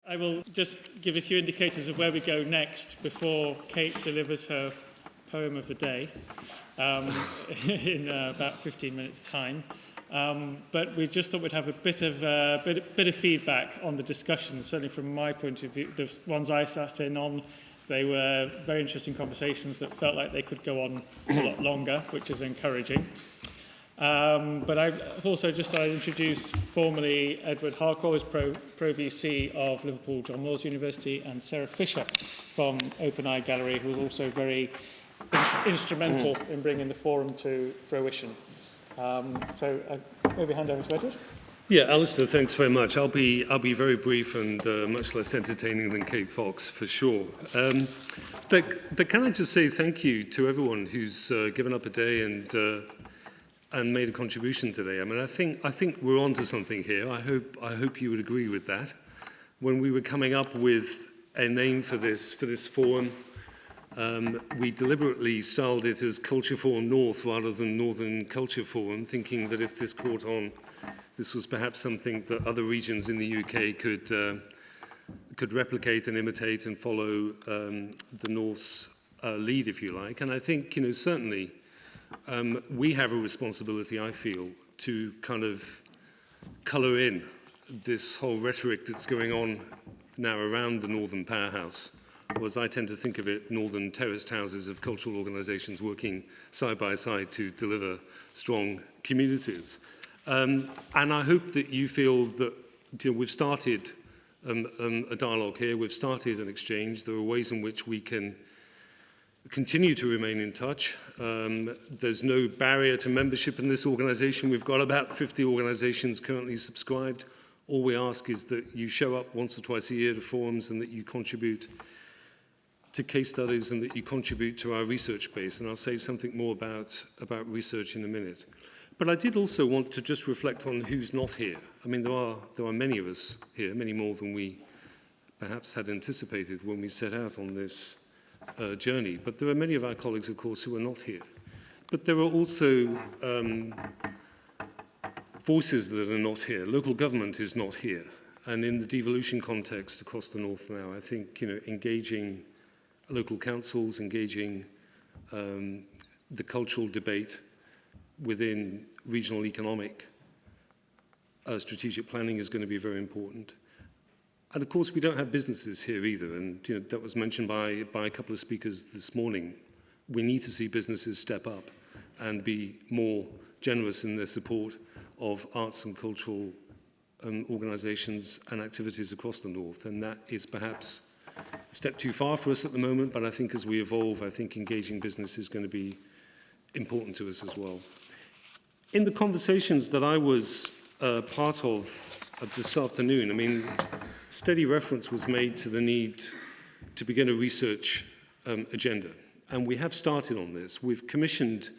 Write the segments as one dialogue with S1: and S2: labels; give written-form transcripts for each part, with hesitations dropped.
S1: I will just give a few indicators of where we go next before Kate delivers her poem of the day in about 15 minutes' time. But we just thought we'd have a bit of feedback on the discussion, certainly from my point of view. The ones I sat in on, they were very interesting conversations that felt like they could go on a lot longer, which is encouraging. But I've also just introduce formally Edward Harcourt as Pro-VC of Liverpool John Moores University, and Sarah Fisher from Open Eye Gallery, who was also very instrumental in bringing the forum to fruition. So maybe hand over to Edward.
S2: Yeah, Alistair, thanks very much. I'll be very brief and much less entertaining than Kate Fox, for sure. But can I just say thank you to everyone who's given up a day and made a contribution today. I mean, I think we're onto something here. I hope you would agree with that. When we were coming up with a name for this forum, we deliberately styled it as Culture Forum North rather than Northern Culture Forum, thinking that if this caught on, this was perhaps something that other regions in the UK could replicate and imitate and follow the North's lead, if you like. And I think, certainly we have a responsibility, I feel, to kind of colour in this whole rhetoric that's going on now around the Northern Powerhouse, or as I tend to think of it, Northern terraced houses of cultural organisations working side by side to deliver strong communities. And I hope that you feel that we've started a dialogue here, we've started an exchange. There are ways in which we can continue to remain in touch. There's no barrier to membership in this organisation. We've got about 50 organisations currently subscribed. All we ask is that you show up once or twice a year to forums and that you contribute to case studies and that you contribute to our research base. And I'll say something more about research in a minute. But I did also want to just reflect on who's not here. I mean, there are many of us here, many more than we perhaps had anticipated when we set out on this journey. But there are many of our colleagues, of course, who are not here. But there are also voices that are not here. Local government is not here. And in the devolution context across the North now, I think, engaging local councils, engaging the cultural debate within regional economic strategic planning is going to be very important. And of course, we don't have businesses here either. And that was mentioned by a couple of speakers this morning. We need to see businesses step up and be more generous in their support of arts and cultural organisations and activities across the North. And that is perhaps a step too far for us at the moment. But I think as we evolve, I think engaging business is going to be important to us as well. In the conversations that I was part of this afternoon, I mean, steady reference was made to the need to begin a research agenda. And we have started on this. We've commissioned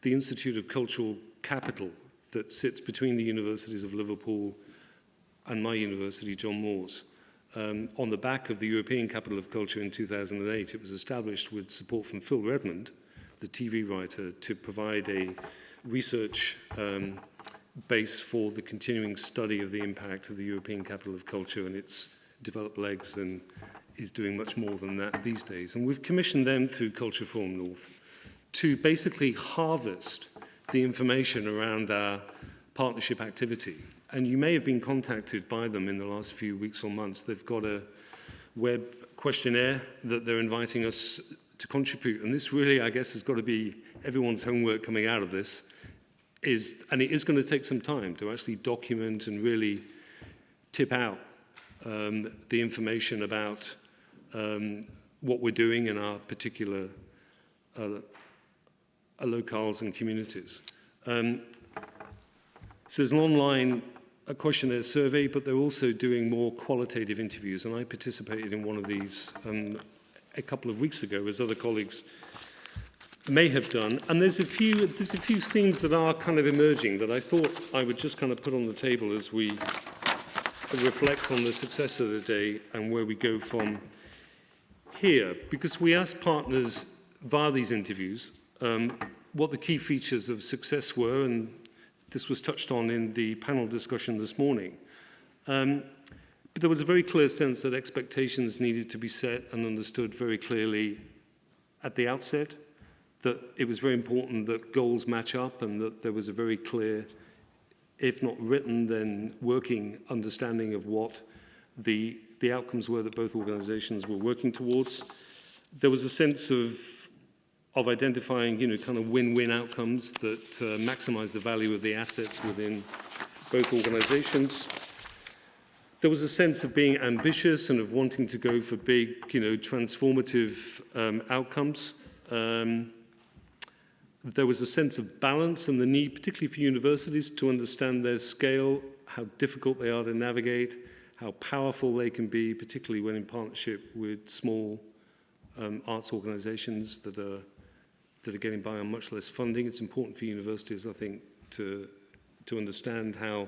S2: the Institute of Cultural Capital that sits between the universities of Liverpool and my university, John Moores. On the back of the European Capital of Culture in 2008, it was established with support from Phil Redmond, the TV writer, to provide a research base for the continuing study of the impact of the European Capital of Culture and its developed legs, and is doing much more than that these days. And we've commissioned them through Culture Forum North to basically harvest the information around our partnership activity. And you may have been contacted by them in the last few weeks or months. They've got a web questionnaire that they're inviting us to contribute. And this really, I guess, has got to be everyone's homework coming out of this. And it is going to take some time to actually document and really tip out the information about what we're doing in our particular locales and communities. So there's an online questionnaire survey, but they're also doing more qualitative interviews. And I participated in one of these a couple of weeks ago, as other colleagues may have done. And there's a few themes that are kind of emerging that I thought I would just kind of put on the table as we reflect on the success of the day and where we go from here. Because we asked partners via these interviews what the key features of success were, and this was touched on in the panel discussion this morning. But there was a very clear sense that expectations needed to be set and understood very clearly at the outset, that it was very important that goals match up and that there was a very clear, if not written, then working understanding of what the outcomes were that both organizations were working towards. There was a sense of identifying, kind of win-win outcomes that maximize the value of the assets within both organizations. There was a sense of being ambitious and of wanting to go for big, transformative outcomes. There was a sense of balance and the need, particularly for universities, to understand their scale, how difficult they are to navigate, how powerful they can be, particularly when in partnership with small arts organizations that are getting by on much less funding. It's important for universities, I think, to understand how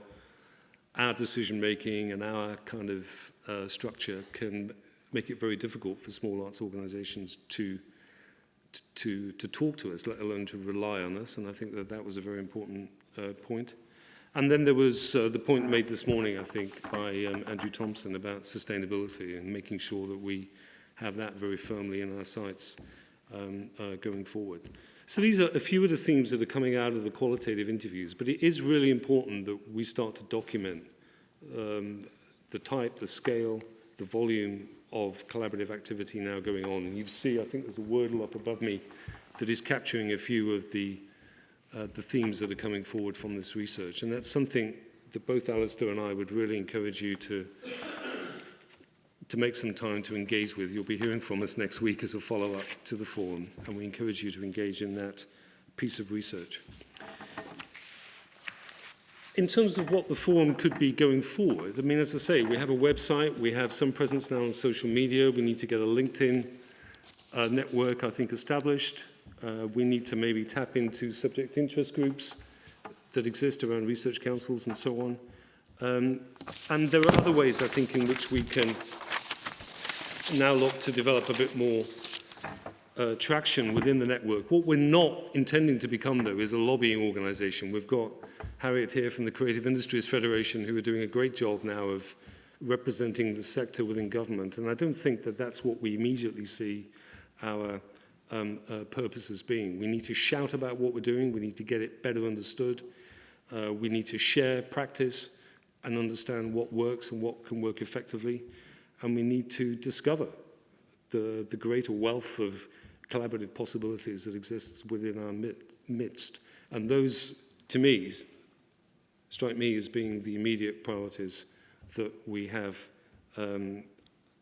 S2: our decision-making and our kind of structure can make it very difficult for small arts organizations to talk to us, let alone to rely on us. And I think that was a very important point. And then there was the point made this morning, I think, by Andrew Thompson about sustainability and making sure that we have that very firmly in our sights going forward. So these are a few of the themes that are coming out of the qualitative interviews, but it is really important that we start to document the type, the scale, the volume of collaborative activity now going on. And you see, I think there's a wordle up above me that is capturing a few of the themes that are coming forward from this research. And that's something that both Alistair and I would really encourage you to make some time to engage with. You'll be hearing from us next week as a follow-up to the forum, and we encourage you to engage in that piece of research. In terms of what the forum could be going forward, I mean, as I say, we have a website, we have some presence now on social media, we need to get a LinkedIn network, I think, established. We need to maybe tap into subject interest groups that exist around research councils and so on. And there are other ways, I think, in which we can now look to develop a bit more traction within the network. What we're not intending to become, though, is a lobbying organisation. We've got Harriet here from the Creative Industries Federation, who are doing a great job now of representing the sector within government. And I don't think that that's what we immediately see our purpose as being. We need to shout about what we're doing. We need to get it better understood. We need to share practice and understand what works and what can work effectively. And we need to discover the greater wealth of collaborative possibilities that exist within our midst. And those, to me, strike me as being the immediate priorities that we have and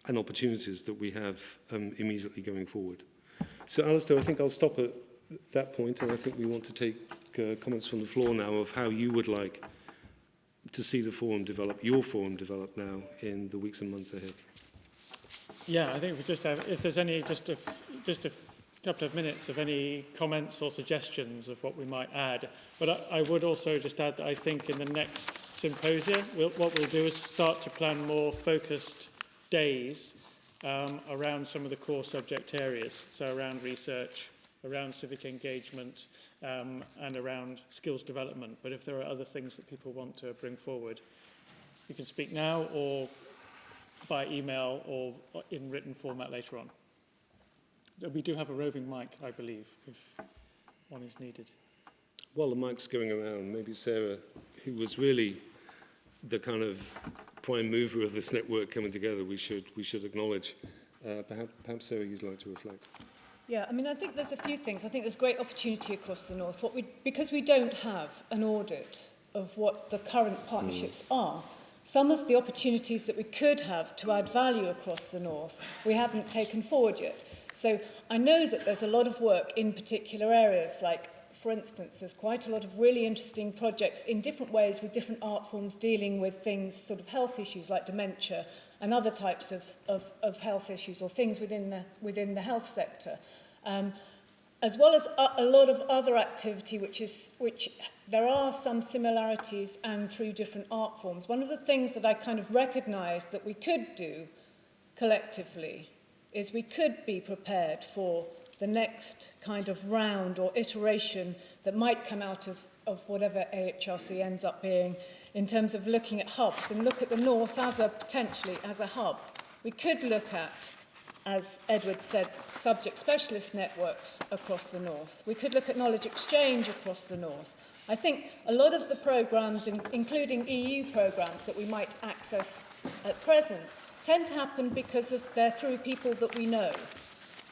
S2: opportunities that we have immediately going forward. So, Alistair, I think I'll stop at that point, and I think we want to take comments from the floor now of how you would like to see the forum develop, your forum develop now in the weeks and months ahead.
S1: Yeah, I think we just have, if there's any, just a couple of minutes of any comments or suggestions of what we might add. But I would also just add that I think in the next symposium, what we'll do is start to plan more focused days around some of the core subject areas. So around research, around civic engagement, and around skills development. But if there are other things that people want to bring forward, you can speak now or by email or in written format later on. We do have a roving mic, I believe, if one is needed.
S2: While the mic's going around, maybe Sarah, who was really the kind of prime mover of this network coming together, we should acknowledge. Perhaps Sarah, you'd like to reflect.
S3: Yeah, I mean, I think there's a few things. I think there's great opportunity across the North. Because we don't have an audit of what the current partnerships are, some of the opportunities that we could have to add value across the North, we haven't taken forward yet. So I know that there's a lot of work in particular areas, like, for instance, there's quite a lot of really interesting projects in different ways with different art forms dealing with things, sort of health issues like dementia and other types of health issues or things within the health sector. As well as a lot of other activity, which there are some similarities and through different art forms. One of the things that I kind of recognise that we could do collectively is we could be prepared for the next kind of round or iteration that might come out of of whatever AHRC ends up being in terms of looking at hubs and look at the North as potentially as a hub. We could look at, as Edward said, subject specialist networks across the North. We could look at knowledge exchange across the North. I think a lot of the programmes, including EU programmes that we might access at present, tend to happen because they're through people that we know.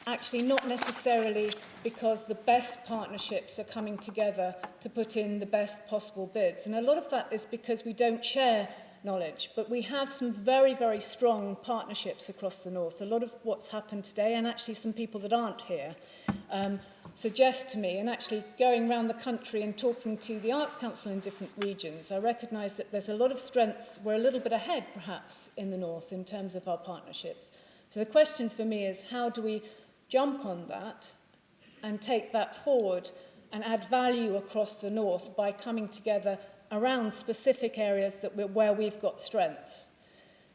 S3: Actually, not necessarily because the best partnerships are coming together to put in the best possible bids. And a lot of that is because we don't share knowledge, but we have some very, very strong partnerships across the North. A lot of what's happened today, and actually some people that aren't here, suggest to me, and actually going around the country and talking to the Arts Council in different regions, I recognise that there's a lot of strengths. We're a little bit ahead, perhaps, in the North in terms of our partnerships. So the question for me is, how do we jump on that and take that forward and add value across the North by coming together around specific areas where we've got strengths?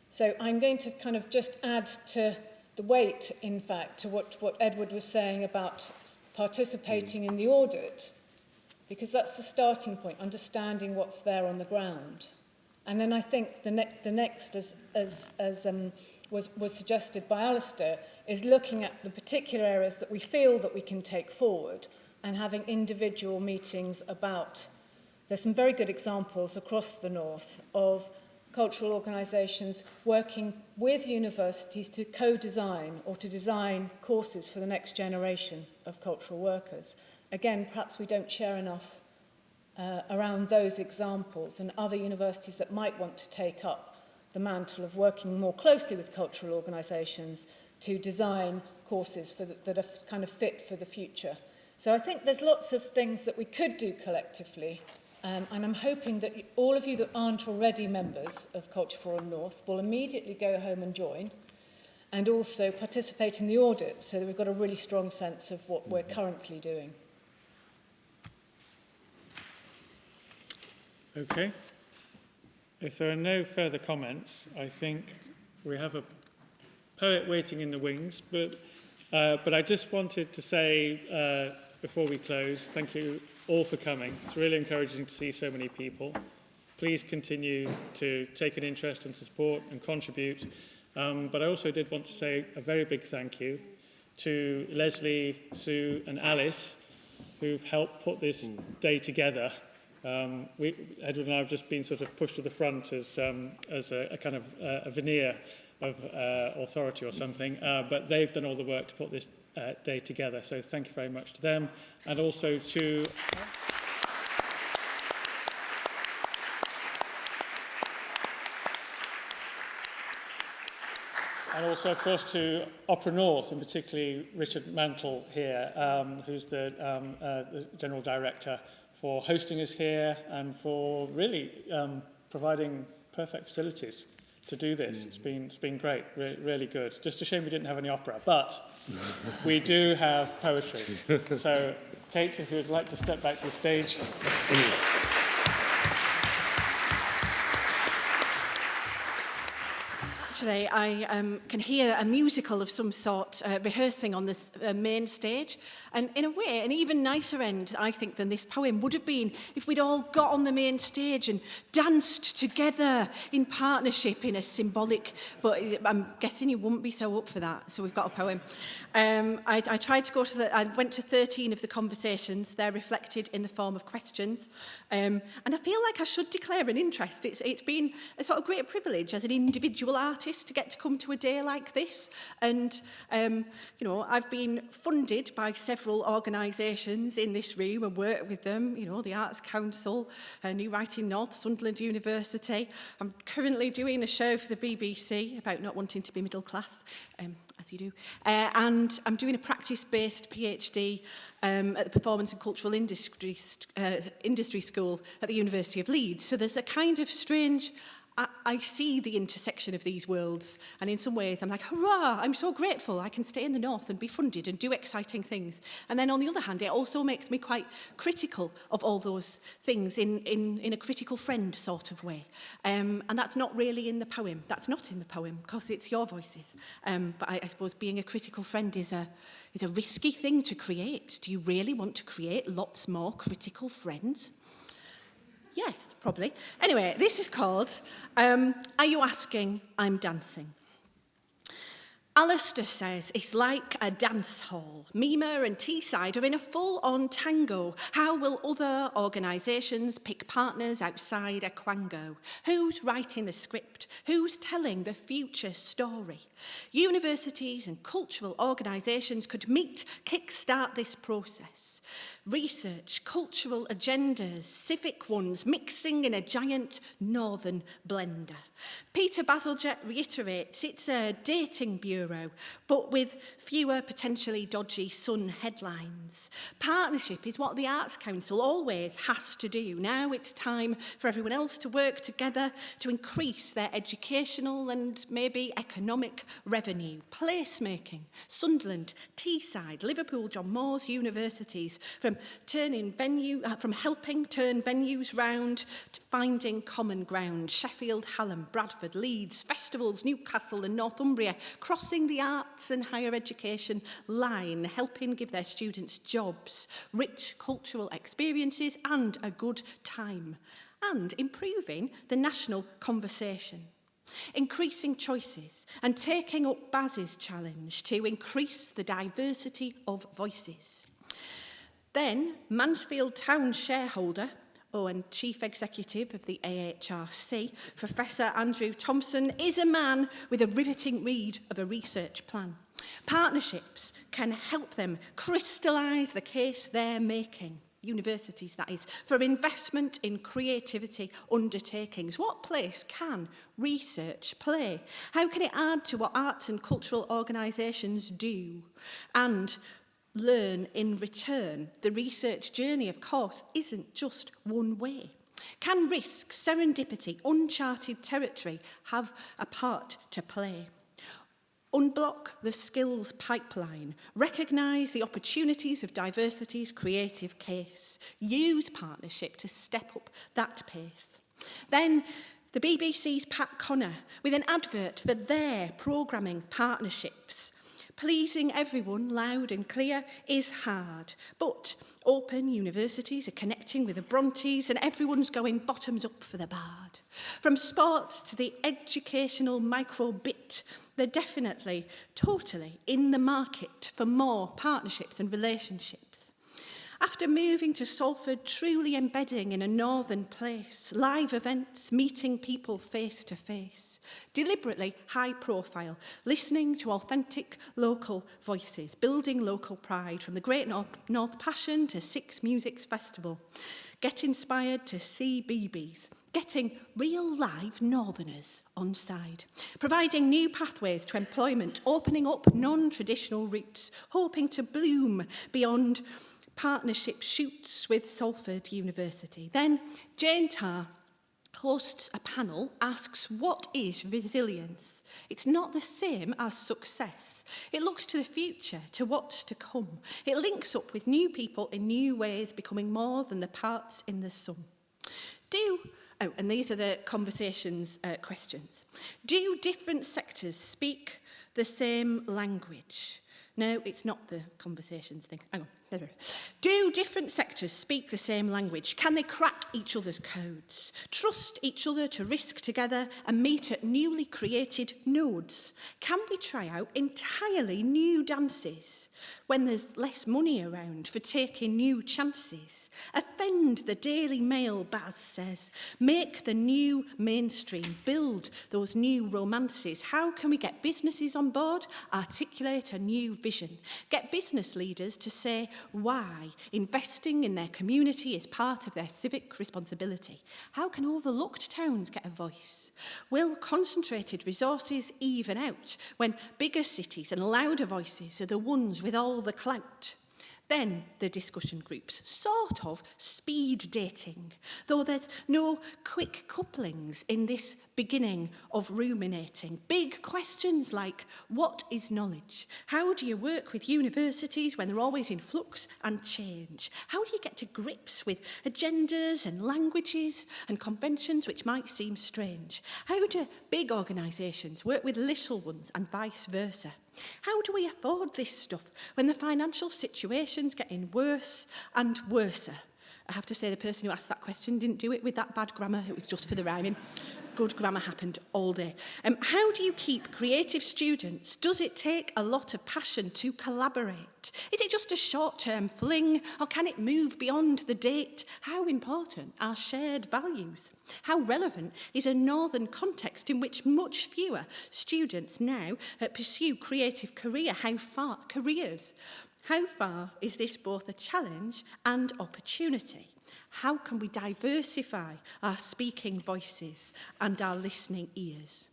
S3: So I'm going to kind of just add to the weight, in fact, to what Edward was saying about participating in the audit, because that's the starting point, understanding what's there on the ground. And then I think the next, as was suggested by Alistair, is looking at the particular areas that we feel that we can take forward and having individual meetings about. There's some very good examples across the North of cultural organisations working with universities to co-design or to design courses for the next generation of cultural workers. Again, perhaps we don't share enough around those examples, and other universities that might want to take up the mantle of working more closely with cultural organisations to design courses that are kind of fit for the future. So I think there's lots of things that we could do collectively. And I'm hoping that all of you that aren't already members of Culture Forum North will immediately go home and join, and also participate in the audit so that we've got a really strong sense of what we're currently doing.
S1: Okay. If there are no further comments, I think we have a poet waiting in the wings, but I just wanted to say before we close, thank you all for coming. It's really encouraging to see so many people. Please continue to take an interest and support and contribute. But I also did want to say a very big thank you to Leslie, Sue and Alice, who've helped put this day together. Edward and I have just been sort of pushed to the front as a kind of a veneer of authority or something, but they've done all the work to put this day together. So thank you very much to them, and also to... And also, of course, to Opera North, and particularly Richard Mantle here, who's the General Director, for hosting us here and for really providing perfect facilities to do this. It's been great, really good. Just a shame we didn't have any opera, but we do have poetry. So, Kate, if you'd like to step back to the stage.
S4: Actually, I can hear a musical of some sort rehearsing on the main stage. And in a way, an even nicer end, I think, than this poem would have been if we'd all got on the main stage and danced together in partnership in a symbolic... But I'm guessing you wouldn't be so up for that, so we've got a poem. I tried to go to I went to 13 of the conversations. They're reflected in the form of questions. And I feel like I should declare an interest. It's been a sort of great privilege as an individual artist to get to come to a day like this. And, you know, I've been funded by several organisations in this room and worked with them, you know, the Arts Council, New Writing North, Sunderland University. I'm currently doing a show for the BBC about not wanting to be middle class, as you do. And I'm doing a practice-based PhD at the Performance and Cultural Industry School at the University of Leeds. So there's a kind of strange... I see the intersection of these worlds, and in some ways I'm like, hurrah, I'm so grateful I can stay in the North and be funded and do exciting things. And then on the other hand, it also makes me quite critical of all those things in a critical friend sort of way. And that's not really in the poem. That's not in the poem, because it's your voices. But I suppose being a critical friend is a risky thing to create. Do you really want to create lots more critical friends? Yes, probably. Anyway, this is called Are You Asking, I'm Dancing? Alistair says it's like a dance hall. Mima and Teesside are in a full-on tango. How will other organisations pick partners outside a quango? Who's writing the script? Who's telling the future story? Universities and cultural organisations could meet, kickstart this process. Research, cultural agendas, civic ones, mixing in a giant northern blender. Peter Bazalgette reiterates it's a dating bureau, but with fewer potentially dodgy Sun headlines. Partnership is what the Arts Council always has to do. Now it's time for everyone else to work together to increase their educational and maybe economic revenue. Placemaking, Sunderland, Teesside, Liverpool, John Moores universities, from helping turn venues round to finding common ground. Sheffield, Hallam, Bradford, Leeds, festivals, Newcastle and Northumbria, crossing the arts and higher education line, helping give their students jobs, rich cultural experiences and a good time, and improving the national conversation. Increasing choices and taking up Baz's challenge to increase the diversity of voices. Then, Mansfield Town shareholder, and Chief Executive of the AHRC, Professor Andrew Thompson, is a man with a riveting read of a research plan. Partnerships can help them crystallise the case they're making. Universities, that is, for investment in creativity undertakings. What place can research play? How can it add to what arts and cultural organisations do? And learn in return. The research journey, of course, isn't just one way. Can risk, serendipity, uncharted territory have a part to play? Unblock the skills pipeline. Recognise the opportunities of diversity's creative case. Use partnership to step up that pace. Then the BBC's Pat Connor with an advert for their programming partnerships. Pleasing everyone loud and clear is hard, but open universities are connecting with the Brontes and everyone's going bottoms up for the Bard. From sports to the educational micro-bit, they're definitely, totally in the market for more partnerships and relationships. After moving to Salford, truly embedding in a northern place, live events, meeting people face to face, deliberately high profile, listening to authentic local voices, building local pride from the Great North Passion to Six Musics Festival, get inspired to see BBs, getting real live northerners on side, providing new pathways to employment, opening up non-traditional routes, hoping to bloom beyond partnership shoots with Salford University. Then Jane Tarr hosts a panel, asks what is resilience? It's not the same as success. It looks to the future, to what's to come. It links up with new people in new ways, becoming more than the parts in the sum. And these are the conversations questions. Do different sectors speak the same language? No, it's not the conversations thing. Hang on. Do different sectors speak the same language? Can they crack each other's codes? Trust each other to risk together and meet at newly created nodes? Can we try out entirely new dances when there's less money around for taking new chances? Offend the Daily Mail, Baz says. Make the new mainstream. Build those new romances. How can we get businesses on board? Articulate a new vision. Get business leaders to say why investing in their community is part of their civic responsibility. How can overlooked towns get a voice? Will concentrated resources even out when bigger cities and louder voices are the ones with all the clout? Then the discussion groups, sort of speed dating, though there's no quick couplings in this beginning of ruminating. Big questions like, what is knowledge? How do you work with universities when they're always in flux and change? How do you get to grips with agendas and languages and conventions which might seem strange? How do big organisations work with little ones and vice versa? How do we afford this stuff when the financial situation's getting worse and worse? I have to say the person who asked that question didn't do it with that bad grammar. It was just for the rhyming. Good grammar happened all day. How do you keep creative students? Does it take a lot of passion to collaborate? Is it just a short-term fling, or can it move beyond the date? How important are shared values? How relevant is a northern context in which much fewer students now pursue creative careers? How far is this both a challenge and opportunity? How can we diversify our speaking voices and our listening ears?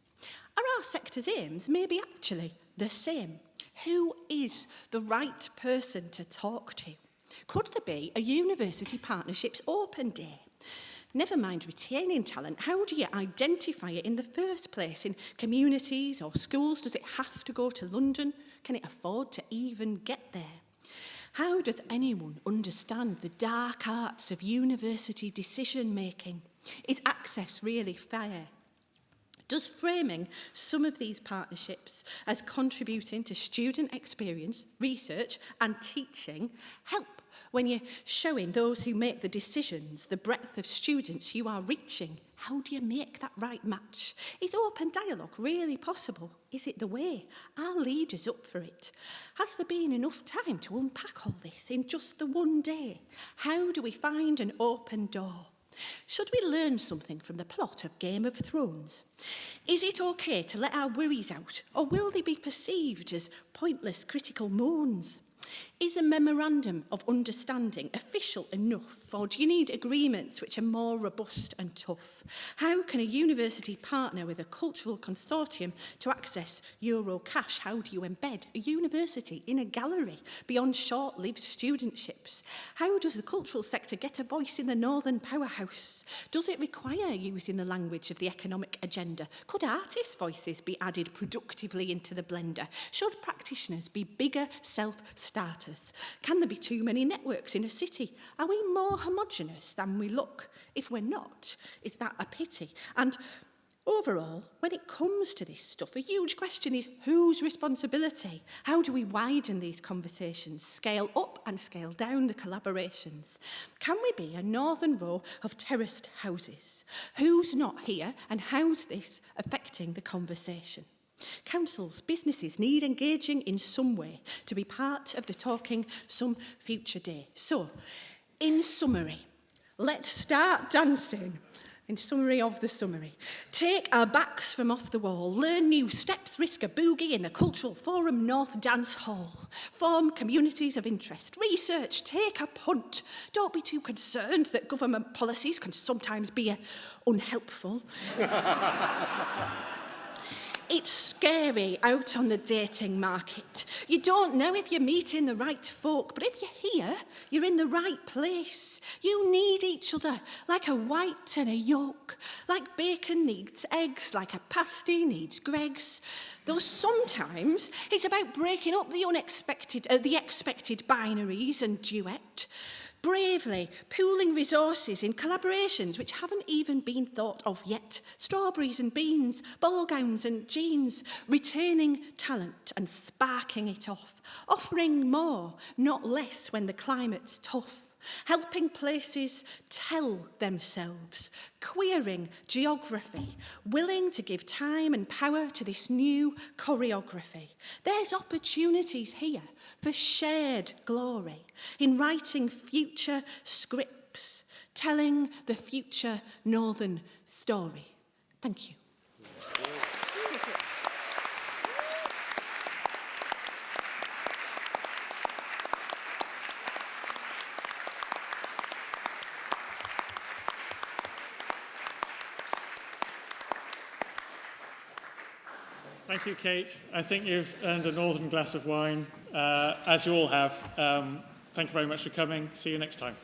S4: Are our sector's aims maybe actually the same? Who is the right person to talk to? Could there be a university partnerships open day? Never mind retaining talent, how do you identify it in the first place? In communities or schools? Does it have to go to London? Can it afford to even get there? How does anyone understand the dark arts of university decision-making? Is access really fair? Does framing some of these partnerships as contributing to student experience, research and teaching help when you're showing those who make the decisions the breadth of students you are reaching? How do you make that right match? Is open dialogue really possible? Is it the way? Are leaders up for it? Has there been enough time to unpack all this in just the one day? How do we find an open door? Should we learn something from the plot of Game of Thrones? Is it okay to let our worries out, or will they be perceived as pointless critical moans? Is a memorandum of understanding official enough, or do you need agreements which are more robust and tough? How can a university partner with a cultural consortium to access Euro cash? How do you embed a university in a gallery beyond short-lived studentships? How does the cultural sector get a voice in the Northern Powerhouse? Does it require using the language of the economic agenda? Could artists' voices be added productively into the blender? Should practitioners be bigger self-starters? Can there be too many networks in a city? Are we more homogenous than we look? If we're not, is that a pity? And overall, when it comes to this stuff, a huge question is whose responsibility? How do we widen these conversations, scale up and scale down the collaborations? Can we be a northern row of terraced houses? Who's not here, and how's this affecting the conversation? Councils, businesses need engaging in some way to be part of the talking some future day. So, in summary, let's start dancing. In summary of the summary, take our backs from off the wall, learn new steps, risk a boogie in the Cultural Forum North Dance Hall, form communities of interest, research, take a punt. Don't be too concerned that government policies can sometimes be unhelpful. It's scary out on the dating market. You don't know if you're meeting the right folk, but if you're here, you're in the right place. You need each other, like a white and a yolk, like bacon needs eggs, like a pasty needs Greggs. Though sometimes it's about breaking up the expected binaries and duet. Bravely pooling resources in collaborations which haven't even been thought of yet. Strawberries and beans, ball gowns and jeans, retaining talent and sparking it off. Offering more, not less when the climate's tough. Helping places tell themselves, queering geography, willing to give time and power to this new choreography. There's opportunities here for shared glory in writing future scripts, telling the future northern story. Thank you.
S1: Thank you, Kate. I think you've earned a northern glass of wine, as you all have. Thank you very much for coming. See you next time.